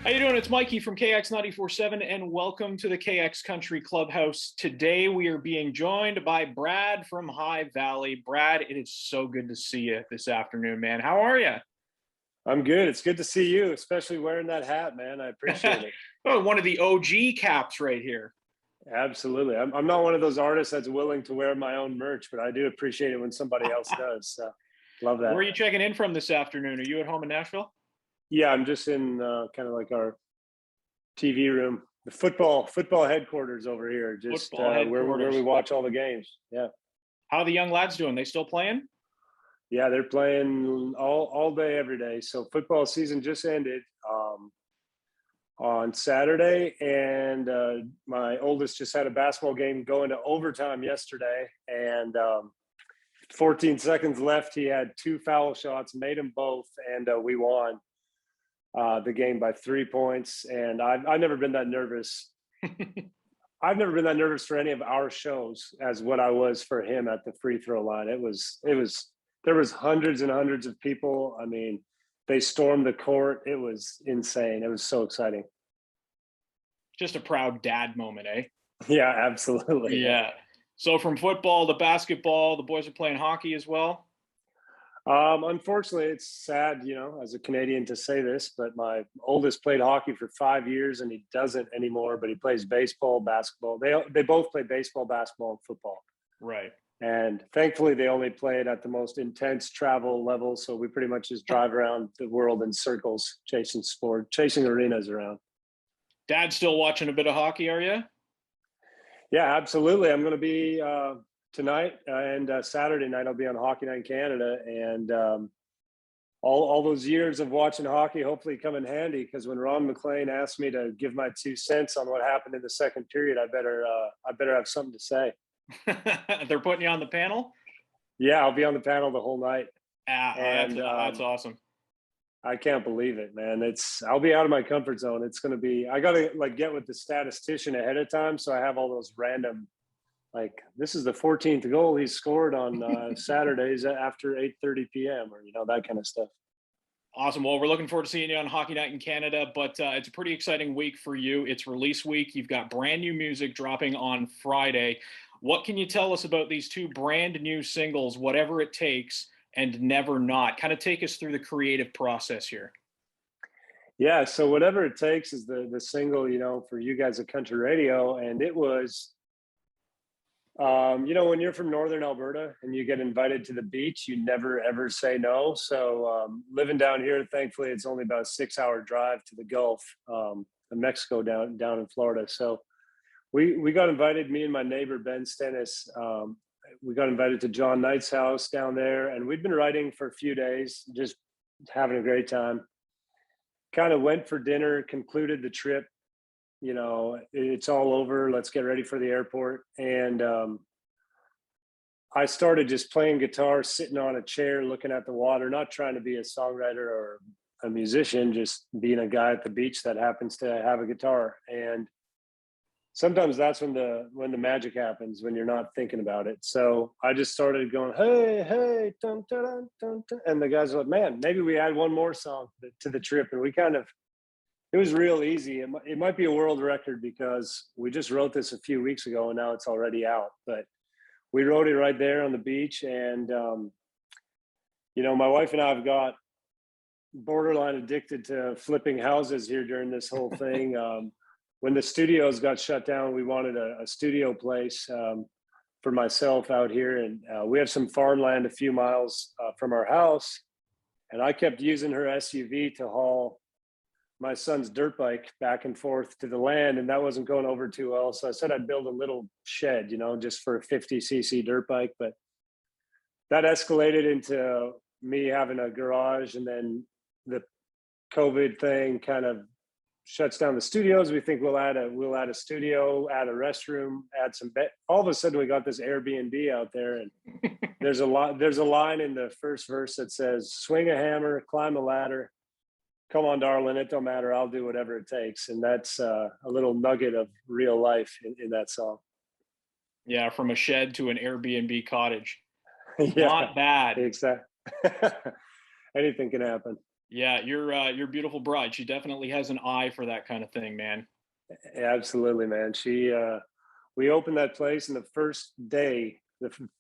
How you doing? It's Mikey from KX 94.7, and welcome to the KX Country Clubhouse. Today we are being joined by Brad from High Valley. Brad, it is so good to see you this afternoon, man. How are you? I'm good. It's good to see you, especially wearing that hat, man. I appreciate it. Oh, one of the OG caps right here. Absolutely. I'm not one of those artists that's willing to wear my own merch, but I do appreciate it when somebody else does. So love Where that. are you checking in from this afternoon? Are you at home in Nashville? Yeah, I'm just in kind of like our TV room, the football headquarters over here, just Football where we headquarters. watch all the games. Yeah. How are the young lads doing? They still playing? Yeah, they're playing all day, every day. So football season just ended on Saturday, and my oldest just had a basketball game going to overtime yesterday, and 14 seconds left. He had two foul shots, made them both, and we won the game by 3 points. And I've never been that nervous. I've never been that nervous for any of our shows as what I was for him at the free throw line. There was hundreds and hundreds of people. I mean, they stormed the court. It was insane. It was so exciting. Just a proud dad moment, eh? Yeah, absolutely. Yeah. So from football to basketball, the boys are playing hockey as well. Unfortunately, it's sad, as a Canadian to say this, but my oldest played hockey for 5 years and he doesn't anymore, but he plays baseball, basketball. They both play baseball, basketball, and football. Right. And thankfully, they only play it at the most intense travel level. So we pretty much just drive around the world in circles, chasing arenas around. Dad's still watching a bit of hockey, are you? Yeah, absolutely. I'm going to be tonight and Saturday night. I'll be on Hockey Night in Canada, and all those years of watching hockey hopefully come in handy, because when Ron McLean asked me to give my 2 cents on what happened in the second period, I better have something to say. They're putting you on the panel? Yeah, I'll be on the panel the whole night. And that's awesome. I can't believe it, man. I'll be out of my comfort zone. It's going to be, I got to get with the statistician ahead of time. So I have all those random, this is the 14th goal he's scored on Saturdays after 8:30 PM, or, that kind of stuff. Awesome. Well, we're looking forward to seeing you on Hockey Night in Canada, but it's a pretty exciting week for you. It's release week. You've got brand new music dropping on Friday. What can you tell us about these two brand new singles, Whatever It Takes and Never Not? Kind of take us through the creative process here. Yeah, so Whatever It Takes is the single, for you guys at Country Radio, and it was, when you're from Northern Alberta and you get invited to the beach, you never ever say no. So living down here, thankfully, it's only about a 6-hour drive to the Gulf, of Mexico, down in Florida. So we got invited, me and my neighbor Ben Stennis. We got invited to John Knight's house down there, and we'd been writing for a few days, just having a great time. Kind of went for dinner, concluded the trip. It's all over. Let's get ready for the airport. And I started just playing guitar, sitting on a chair, looking at the water, not trying to be a songwriter or a musician, just being a guy at the beach that happens to have a guitar. And sometimes that's when the magic happens, when you're not thinking about it. So I just started going, hey, dun, dun, dun, dun, dun. And the guys were like, man, maybe we add one more song to the trip. And it was real easy. It might be a world record because we just wrote this a few weeks ago and now it's already out. But we wrote it right there on the beach. And, my wife and I have got borderline addicted to flipping houses here during this whole thing. When the studios got shut down, we wanted a studio place for myself out here. And we have some farmland a few miles from our house. And I kept using her SUV to haul my son's dirt bike back and forth to the land, and that wasn't going over too well. So I said I'd build a little shed, just for a 50cc dirt bike. But that escalated into me having a garage, and then the COVID thing kind of shuts down the studios. We think we'll add a studio, add a restroom, add some bed. All of a sudden we got this Airbnb out there, and there's a line in the first verse that says, swing a hammer, climb a ladder, come on, darling, it don't matter, I'll do whatever it takes. And that's a little nugget of real life in that song. Yeah, from a shed to an Airbnb cottage. Yeah, Not bad. exactly. Anything can happen. Yeah, your beautiful bride. She definitely has an eye for that kind of thing, man. Absolutely, man. We opened that place, and the first day,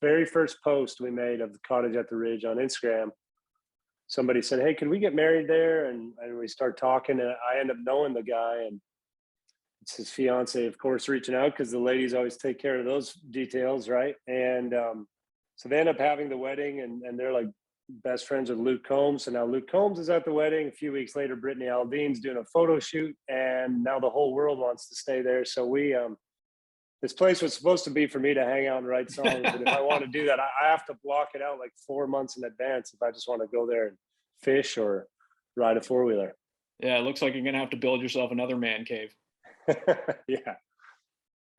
very first post we made of the Cottage at the Ridge on Instagram, somebody said, "Hey, can we get married there?" And we start talking, and I end up knowing the guy, and it's his fiance, of course, reaching out because the ladies always take care of those details, right? And so they end up having the wedding, and they're like best friends with Luke Combs. So now Luke Combs is at the wedding. A few weeks later, Brittany Aldean's doing a photo shoot, and now the whole world wants to stay there. So we this place was supposed to be for me to hang out and write songs, but if I want to do that, I have to block it out like 4 months in advance if I just want to go there and fish or ride a four-wheeler. Yeah, it looks like you're gonna have to build yourself another man cave. Yeah.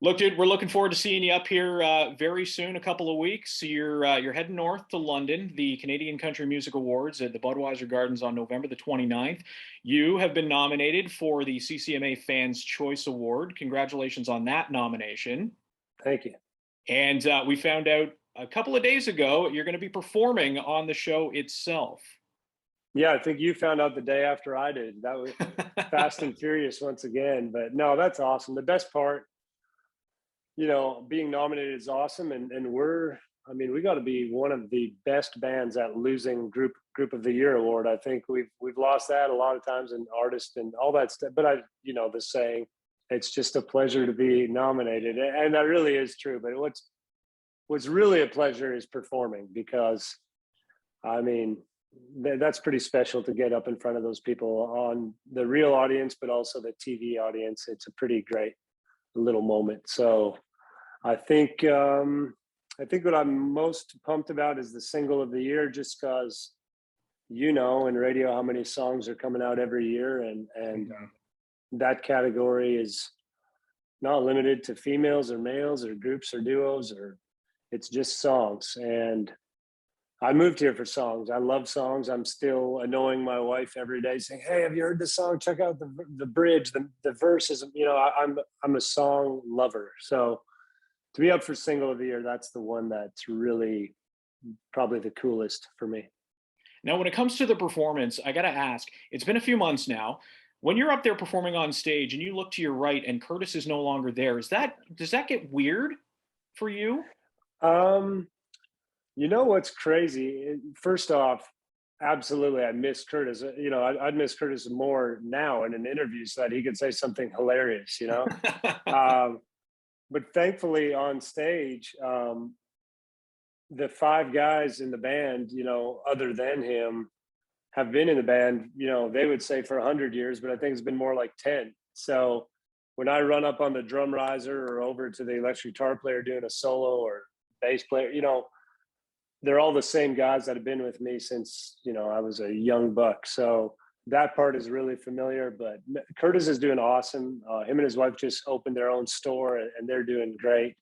Look, dude, we're looking forward to seeing you up here very soon, a couple of weeks. You're heading north to London, the Canadian Country Music Awards at the Budweiser Gardens on November the 29th. You have been nominated for the CCMA Fans Choice Award. Congratulations on that nomination. Thank you. And we found out a couple of days ago you're going to be performing on the show itself. Yeah, I think you found out the day after I did. That was fast and furious once again. But no, that's awesome. The best part, being nominated is awesome, and I mean, we got to be one of the best bands at losing group of the year award. I think we've lost that a lot of times in artists and all that stuff. But the saying, it's just a pleasure to be nominated, and that really is true. But what's really a pleasure is performing, because I mean, that's pretty special to get up in front of those people, on the real audience, but also the TV audience. It's a pretty great little moment. So I think what I'm most pumped about is the single of the year, just because in radio how many songs are coming out every year, and that category is not limited to females or males or groups or duos, or it's just songs. And I moved here for songs. I love songs. I'm still annoying my wife every day saying, "Hey, have you heard this song? Check out the bridge, the verses." I'm a song lover. So to be up for single of the year, that's the one that's really probably the coolest for me. Now, when it comes to the performance, I got to ask, it's been a few months now. When you're up there performing on stage and you look to your right and Curtis is no longer there, does that get weird for you? Um, what's crazy? First off, absolutely, I miss Curtis. I'd miss Curtis more now in an interview so that he could say something hilarious. Um, but thankfully on stage, the five guys in the band, other than him, have been in the band, they would say for 100 years, but I think it's been more like 10. So when I run up on the drum riser or over to the electric guitar player doing a solo, or bass player, they're all the same guys that have been with me since, I was a young buck. So that part is really familiar, but Curtis is doing awesome. Him and his wife just opened their own store, and they're doing great.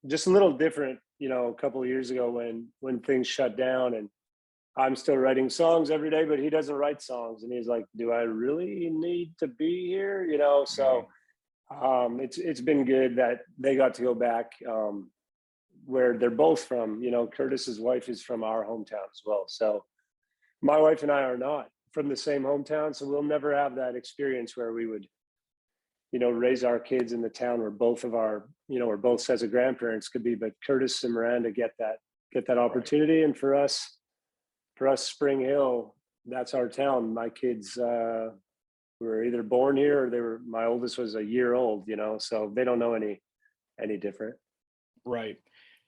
Just a little different, a couple of years ago when things shut down, and I'm still writing songs every day, but he doesn't write songs. And he's like, "Do I really need to be here?" So it's been good that they got to go back, where they're both from. Curtis's wife is from our hometown as well. So my wife and I are not from the same hometown, so we'll never have that experience where we would, raise our kids in the town where both of our, or both sets of grandparents could be. But Curtis and Miranda get that opportunity, and for us, Spring Hill, that's our town. My kids were either born here, or my oldest was a year old, so they don't know any different. Right.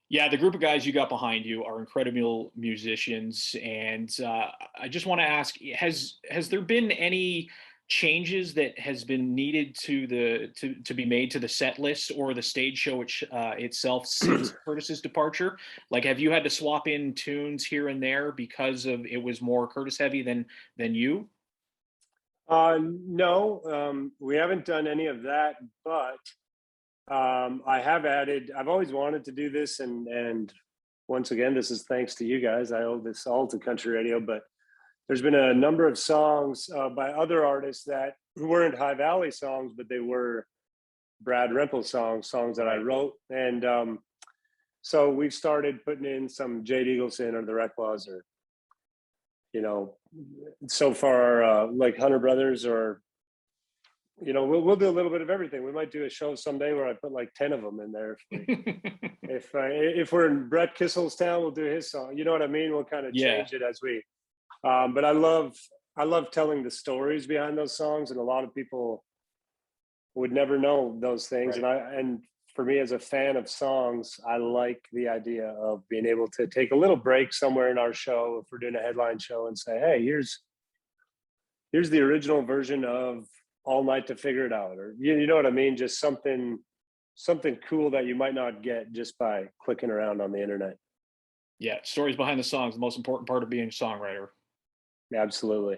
Yeah, the group of guys you got behind you are incredible musicians, and I just want to ask: has there been any changes that has been needed to be made to the set list or the stage show itself since Curtis's departure? Like, have you had to swap in tunes here and there because of it was more Curtis heavy than you? No, we haven't done any of that, but I have added. I've always wanted to do this, and once again, this is thanks to you guys. I owe this all to country radio, but there's been a number of songs by other artists that weren't High Valley songs, but they were Brad Rempel songs that I wrote. And so we've started putting in some Jade Eagleson or the Reclaws, or so far, like Hunter Brothers, or we'll do a little bit of everything. We might do a show someday where I put like 10 of them in there. If we're in Brett Kissel's town, we'll do his song. You know what I mean? We'll kind of change it as we. But I love telling the stories behind those songs, and a lot of people would never know those things. Right. And for me, as a fan of songs, I like the idea of being able to take a little break somewhere in our show if we're doing a headline show and say, hey, here's the original version of All Night to Figure It Out, or you know what I mean? Just something cool that you might not get just by clicking around on the internet. Yeah, stories behind the songs, the most important part of being a songwriter. Absolutely.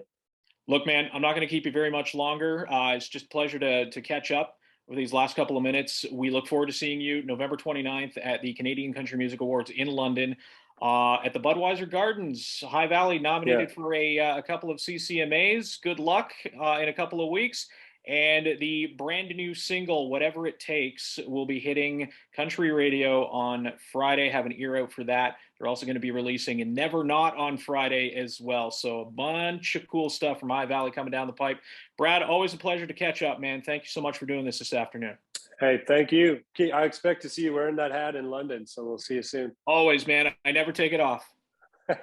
Look, man, I'm not going to keep you very much longer. It's just a pleasure to catch up with these last couple of minutes. We look forward to seeing you November 29th at the Canadian Country Music Awards in London, at the Budweiser Gardens. High Valley nominated for a couple of CCMAs. Good luck in a couple of weeks. And the brand new single, Whatever It Takes, will be hitting country radio on Friday. Have an ear out for that. They're also going to be releasing And Never Not on Friday as well. So a bunch of cool stuff from High Valley coming down the pipe. Brad, always a pleasure to catch up, man. Thank you so much for doing this afternoon. Hey, thank you. I expect to see you wearing that hat in London, so we'll see you soon. Always, man. I never take it off.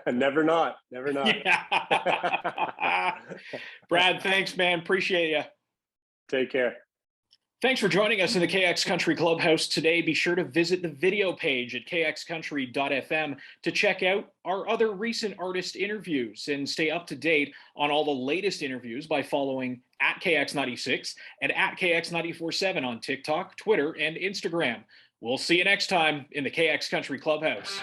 Never not. Yeah. Brad, thanks, man. Appreciate you. Take care. Thanks for joining us in the KX Country Clubhouse today. Be sure to visit the video page at kxcountry.fm to check out our other recent artist interviews and stay up to date on all the latest interviews by following at KX96 and at KX947 on TikTok, Twitter, and Instagram. We'll see you next time in the KX Country Clubhouse.